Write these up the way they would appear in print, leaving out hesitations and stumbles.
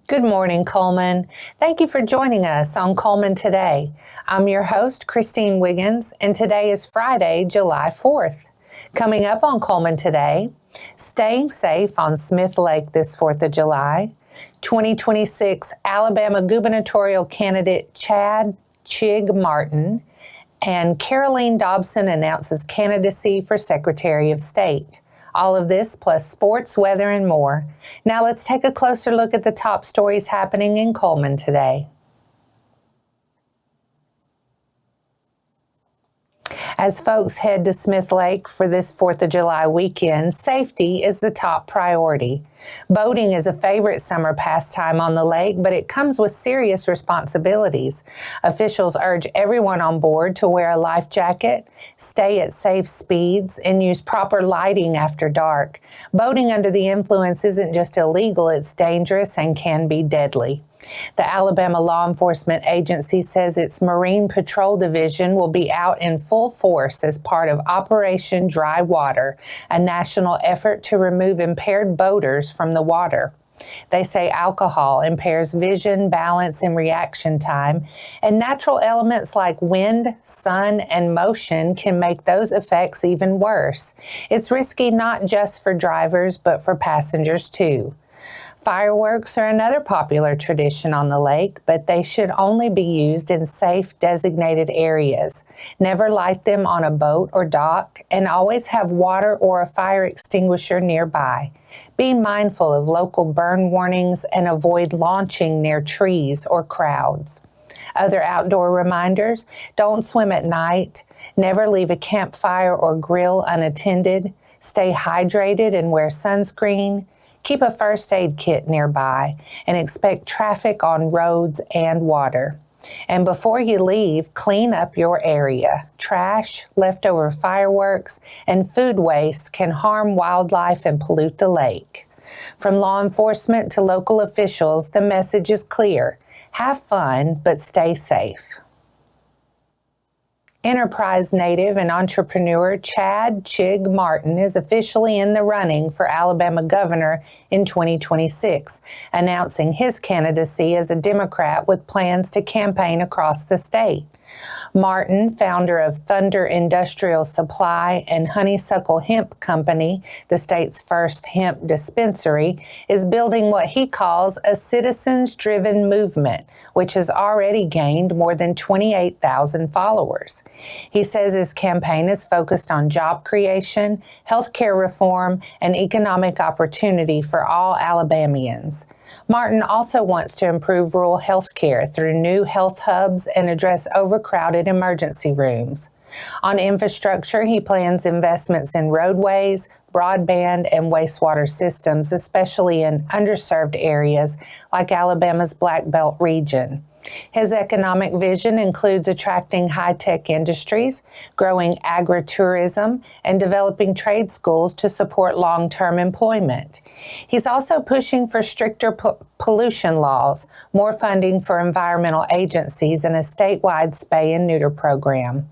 Good morning, Cullman. Thank you for joining us on Cullman Today. I'm your host, Christine Wiggins, and today is Friday, July 4th. Coming up on Cullman Today, staying safe on Smith Lake this 4th of July, 2026 Alabama gubernatorial candidate Chad Chig Martin, and Caroleene Dobson announces candidacy for Secretary of State. All of this plus sports, weather, and more. Now let's take a closer look at the top stories happening in Cullman today. As folks head to Smith Lake for this 4th of July weekend, safety is the top priority. Boating is a favorite summer pastime on the lake, but it comes with serious responsibilities. Officials urge everyone on board to wear a life jacket, stay at safe speeds, and use proper lighting after dark. Boating under the influence isn't just illegal, it's dangerous and can be deadly. The Alabama Law Enforcement Agency says its Marine Patrol Division will be out in full force as part of Operation Dry Water, a national effort to remove impaired boaters from the water. They say alcohol impairs vision, balance, and reaction time, and natural elements like wind, sun, and motion can make those effects even worse. It's risky not just for drivers, but for passengers too. Fireworks are another popular tradition on the lake, but they should only be used in safe, designated areas. Never light them on a boat or dock, and always have water or a fire extinguisher nearby. Be mindful of local burn warnings and avoid launching near trees or crowds. Other outdoor reminders: don't swim at night, never leave a campfire or grill unattended, stay hydrated and wear sunscreen. Keep a first aid kit nearby and expect traffic on roads and water. And before you leave, clean up your area. Trash, leftover fireworks, and food waste can harm wildlife and pollute the lake. From law enforcement to local officials, the message is clear: have fun, but stay safe. Enterprise native and entrepreneur Chad Chig Martin is officially in the running for Alabama governor in 2026, announcing his candidacy as a Democrat with plans to campaign across the state. Martin, founder of Thunder Industrial Supply and Honeysuckle Hemp Company, the state's first hemp dispensary, is building what he calls a citizens-driven movement, which has already gained more than 28,000 followers. He says his campaign is focused on job creation, healthcare reform, and economic opportunity for all Alabamians. Martin also wants to improve rural health care through new health hubs and address overcrowded emergency rooms. On infrastructure, he plans investments in roadways, broadband, and wastewater systems, especially in underserved areas like Alabama's Black Belt region. His economic vision includes attracting high-tech industries, growing agritourism, and developing trade schools to support long-term employment. He's also pushing for stricter pollution laws, more funding for environmental agencies, and a statewide spay and neuter program.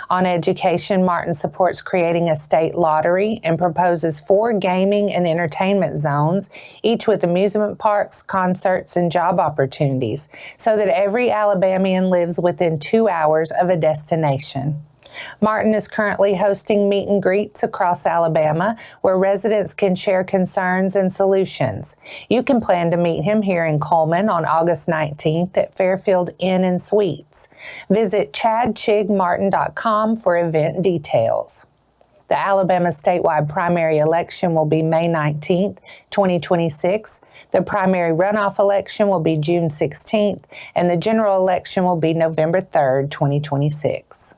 On education, Martin supports creating a state lottery and proposes 4 gaming and entertainment zones, each with amusement parks, concerts, and job opportunities, so that every Alabamian lives within 2 hours of a destination. Martin is currently hosting meet and greets across Alabama where residents can share concerns and solutions. You can plan to meet him here in Cullman on August 19th at Fairfield Inn and Suites. Visit chadchigmartin.com for event details. The Alabama statewide primary election will be May 19th, 2026. The primary runoff election will be June 16th, and the general election will be November 3rd, 2026.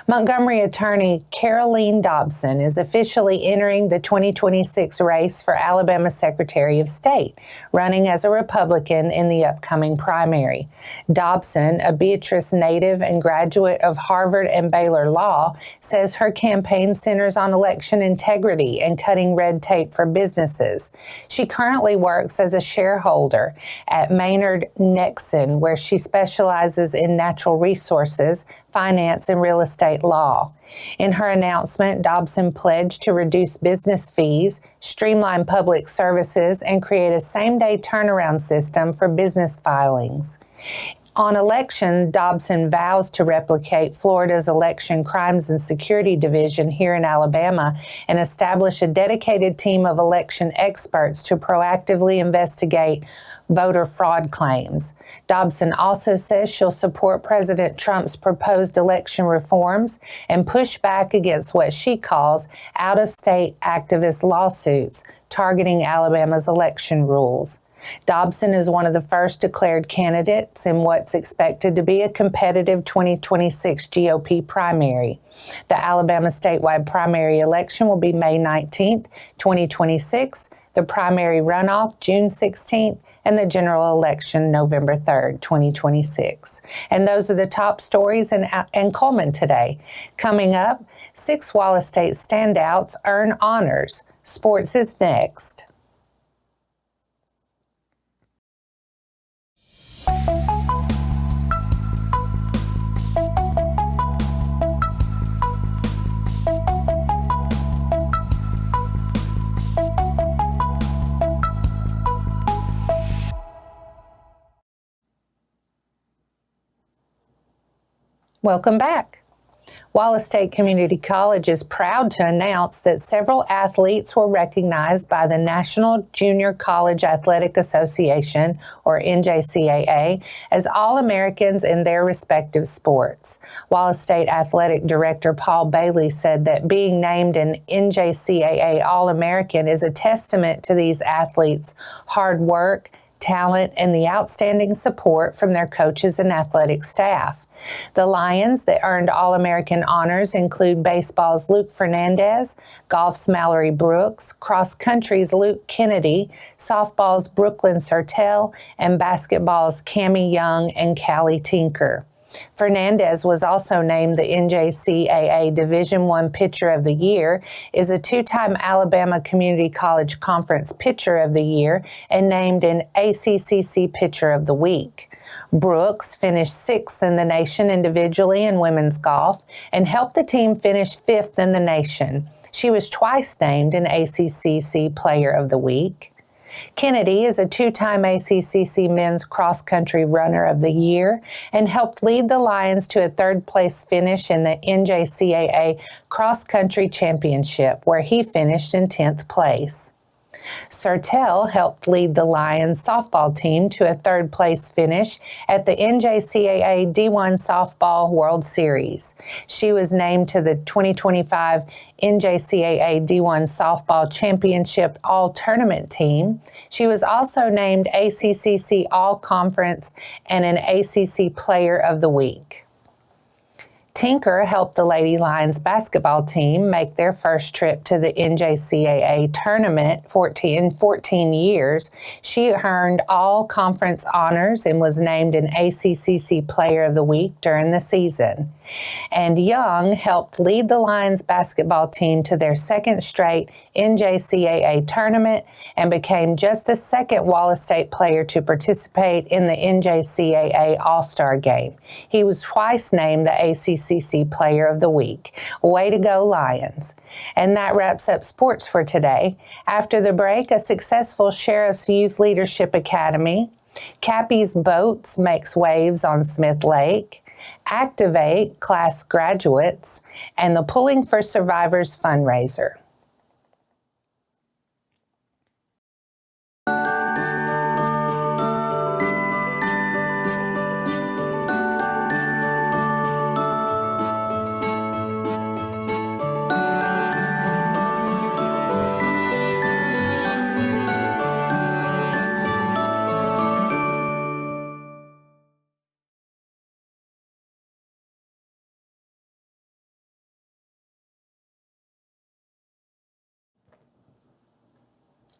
Montgomery attorney Caroleene Dobson is officially entering the 2026 race for Alabama Secretary of State, running as a Republican in the upcoming primary. Dobson, a Beatrice native and graduate of Harvard and Baylor Law, says her campaign centers on election integrity and cutting red tape for businesses. She currently works as a shareholder at Maynard Nexen, where she specializes in natural resources, finance, and real estate law. In her announcement, Dobson pledged to reduce business fees, streamline public services, and create a same-day turnaround system for business filings. On election, Dobson vows to replicate Florida's Election Crimes and Security Division here in Alabama and establish a dedicated team of election experts to proactively investigate voter fraud claims. Dobson also says she'll support President Trump's proposed election reforms and push back against what she calls out-of-state activist lawsuits targeting Alabama's election rules. Dobson is one of the first declared candidates in what's expected to be a competitive 2026 GOP primary. The Alabama statewide primary election will be May 19th, 2026, the primary runoff June 16th, and the general election November 3rd, 2026. And those are the top stories in Cullman today. Coming up, 6 Wallace State standouts earn honors. Sports is next. Welcome back. Wallace State Community College is proud to announce that several athletes were recognized by the National Junior College Athletic Association, or NJCAA, as All-Americans in their respective sports. Wallace State Athletic Director Paul Bailey said that being named an NJCAA All-American is a testament to these athletes' hard work, talent, and the outstanding support from their coaches and athletic staff. The Lions that earned All-American honors include baseball's Luke Fernandez, golf's Mallory Brooks, cross country's Luke Kennedy, softball's Brooklyn Sertel, and basketball's Cammie Young and Callie Tinker. Fernandez was also named the NJCAA Division I Pitcher of the Year, is a 2-time Alabama Community College Conference Pitcher of the Year, and named an ACCC Pitcher of the Week. Brooks finished 6th in the nation individually in women's golf and helped the team finish 5th in the nation. She was twice named an ACCC Player of the Week. Kennedy is a 2-time ACCC Men's Cross Country Runner of the Year and helped lead the Lions to a 3rd-place finish in the NJCAA Cross Country Championship, where he finished in 10th place. Sertel helped lead the Lions softball team to a 3rd-place finish at the NJCAA D1 Softball World Series. She was named to the 2025 NJCAA D1 Softball Championship All-Tournament team. She was also named ACCC All-Conference and an ACC Player of the Week. Tinker helped the Lady Lions basketball team make their first trip to the NJCAA tournament in 14 years. She earned all conference honors and was named an ACCC Player of the Week during the season. And Young helped lead the Lions basketball team to their 2nd straight NJCAA tournament and became just the 2nd Wallace State player to participate in the NJCAA All-Star Game. He was twice named the ACCC Player of the Week. Way to go, Lions. And that wraps up sports for today. After the break, a successful Sheriff's Youth Leadership Academy, Cappy's Boats makes waves on Smith Lake, Activate class graduates, and the Pulling for Survivors fundraiser.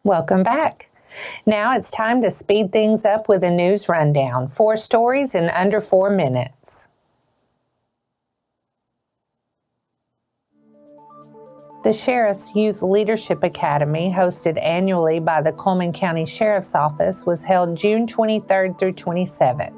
Welcome back. Now it's time to speed things up with a news rundown. 4 stories in under 4 minutes. The Sheriff's Youth Leadership Academy, hosted annually by the Cullman County Sheriff's Office, was held June 23rd through 27th.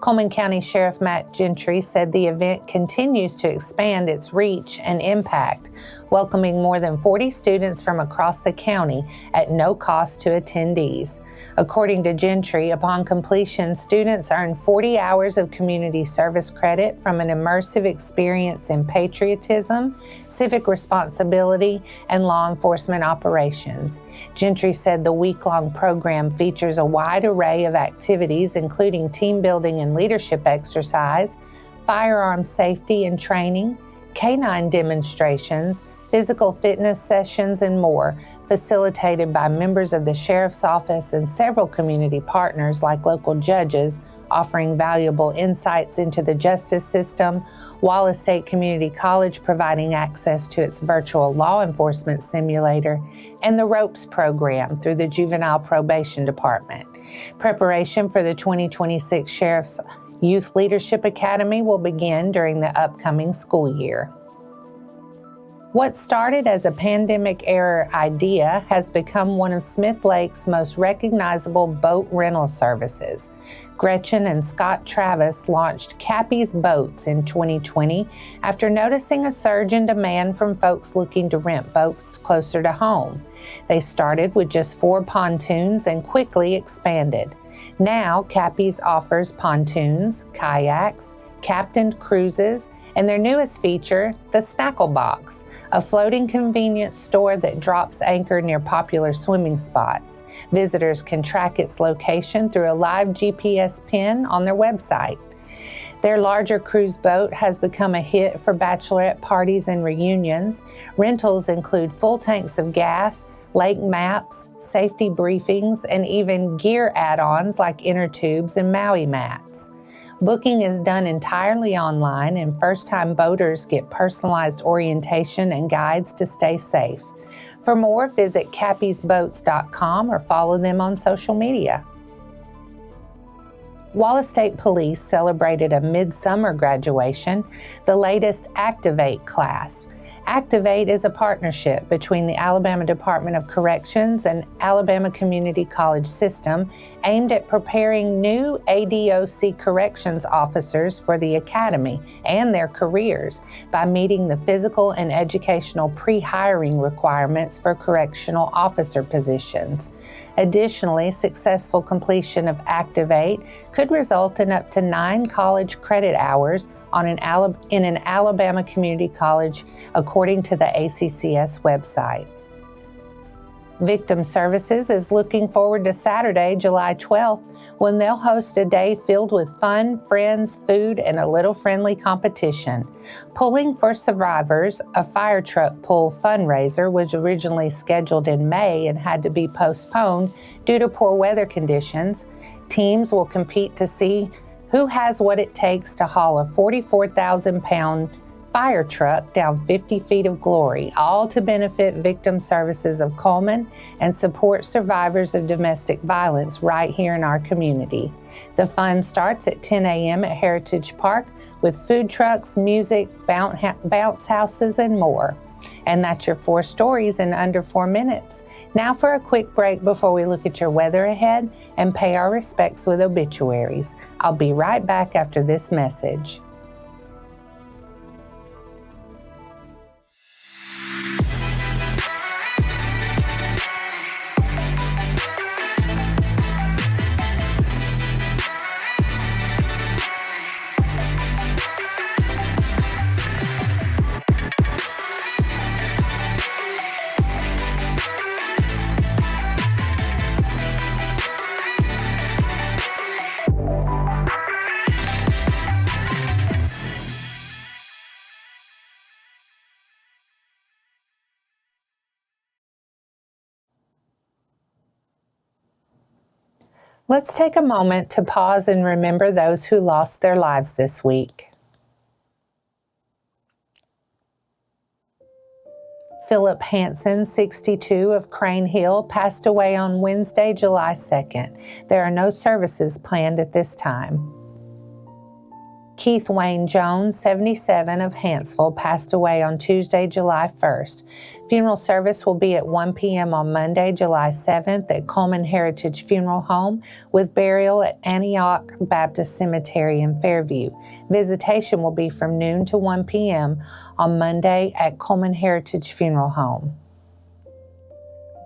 Cullman County Sheriff Matt Gentry said the event continues to expand its reach and impact, welcoming more than 40 students from across the county at no cost to attendees. According to Gentry, upon completion, students earn 40 hours of community service credit from an immersive experience in patriotism, civic responsibility, and law enforcement operations. Gentry said the week-long program features a wide array of activities, including team building and leadership exercise, firearm safety and training, canine demonstrations, physical fitness sessions, and more, facilitated by members of the Sheriff's Office and several community partners like local judges, offering valuable insights into the justice system, Wallace State Community College providing access to its virtual law enforcement simulator, and the ROPES program through the Juvenile Probation Department. Preparation for the 2026 Sheriff's Youth Leadership Academy will begin during the upcoming school year. What started as a pandemic-era idea has become one of Smith Lake's most recognizable boat rental services. Gretchen and Scott Travis launched Cappy's Boats in 2020 after noticing a surge in demand from folks looking to rent boats closer to home. They started with just 4 pontoons and quickly expanded. Now, Cappy's offers pontoons, kayaks, captained cruises, and their newest feature, the Snackle Box, a floating convenience store that drops anchor near popular swimming spots. Visitors can track its location through a live GPS pin on their website. Their larger cruise boat has become a hit for bachelorette parties and reunions. Rentals include full tanks of gas, lake maps, safety briefings, and even gear add-ons like inner tubes and Maui mats. Booking is done entirely online, and first-time boaters get personalized orientation and guides to stay safe. For more, visit cappysboats.com or follow them on social media. Wallace State Police celebrated a midsummer graduation, the latest Activate class. Activate is a partnership between the Alabama Department of Corrections and Alabama Community College System aimed at preparing new ADOC corrections officers for the academy and their careers by meeting the physical and educational pre-hiring requirements for correctional officer positions. Additionally, successful completion of Activate could result in up to 9 college credit hours in an Alabama community college, according to the ACCS website. Victim Services is looking forward to Saturday, July 12th, when they'll host a day filled with fun, friends, food, and a little friendly competition. Pulling for Survivors, a fire truck pull fundraiser, was originally scheduled in May and had to be postponed due to poor weather conditions. Teams will compete to see who has what it takes to haul a 44,000-pound fire truck down 50 feet of glory, all to benefit Victim Services of Cullman and support survivors of domestic violence right here in our community. The fun starts at 10 a.m. at Heritage Park with food trucks, music, bounce houses, and more. And that's your 4 stories in under 4 minutes. Now for a quick break before we look at your weather ahead and pay our respects with obituaries. I'll be right back after this message. Let's take a moment to pause and remember those who lost their lives this week. Philip Hansen, 62, of Crane Hill, passed away on Wednesday, July 2nd. There are no services planned at this time. Keith Wayne Jones, 77, of Hanceville, passed away on Tuesday, July 1st. Funeral service will be at 1 p.m. on Monday, July 7th at Cullman Heritage Funeral Home, with burial at Antioch Baptist Cemetery in Fairview. Visitation will be from noon to 1 p.m. on Monday at Cullman Heritage Funeral Home.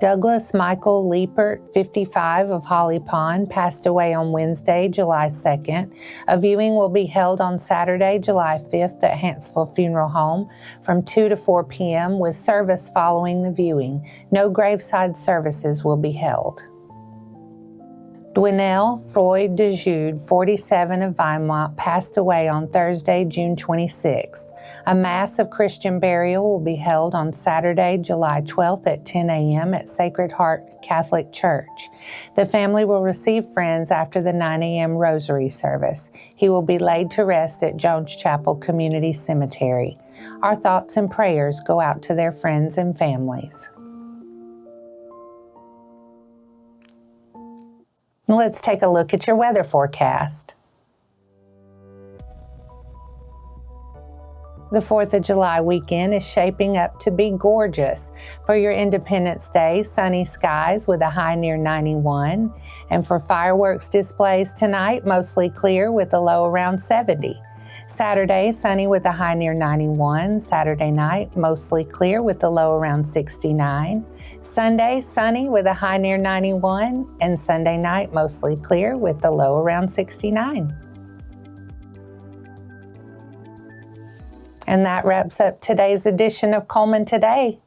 Douglas Michael Liepert, 55, of Holly Pond, passed away on Wednesday, July 2nd. A viewing will be held on Saturday, July 5th at Hanceville Funeral Home from 2 to 4 p.m. with service following the viewing. No graveside services will be held. Dwinell Floyd DeJude, 47, of Vinemont, passed away on Thursday, June 26th. A Mass of Christian burial will be held on Saturday, July 12th at 10 a.m. at Sacred Heart Catholic Church. The family will receive friends after the 9 a.m. rosary service. He will be laid to rest at Jones Chapel Community Cemetery. Our thoughts and prayers go out to their friends and families. Let's take a look at your weather forecast. The 4th of July weekend is shaping up to be gorgeous. For your Independence Day, sunny skies with a high near 91. And for fireworks displays tonight, mostly clear with a low around 70. Saturday, sunny with a high near 91. Saturday night, mostly clear with a low around 69. Sunday, sunny with a high near 91. And Sunday night, mostly clear with a low around 69. And that wraps up today's edition of Cullman Today.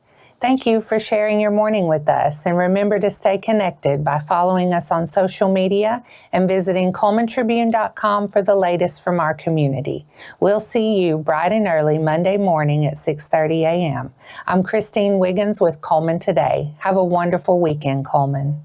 Thank you for sharing your morning with us, and remember to stay connected by following us on social media and visiting CullmanTribune.com for the latest from our community. We'll see you bright and early Monday morning at 6:30 a.m. I'm Christine Wiggins with Cullman Today. Have a wonderful weekend, Cullman.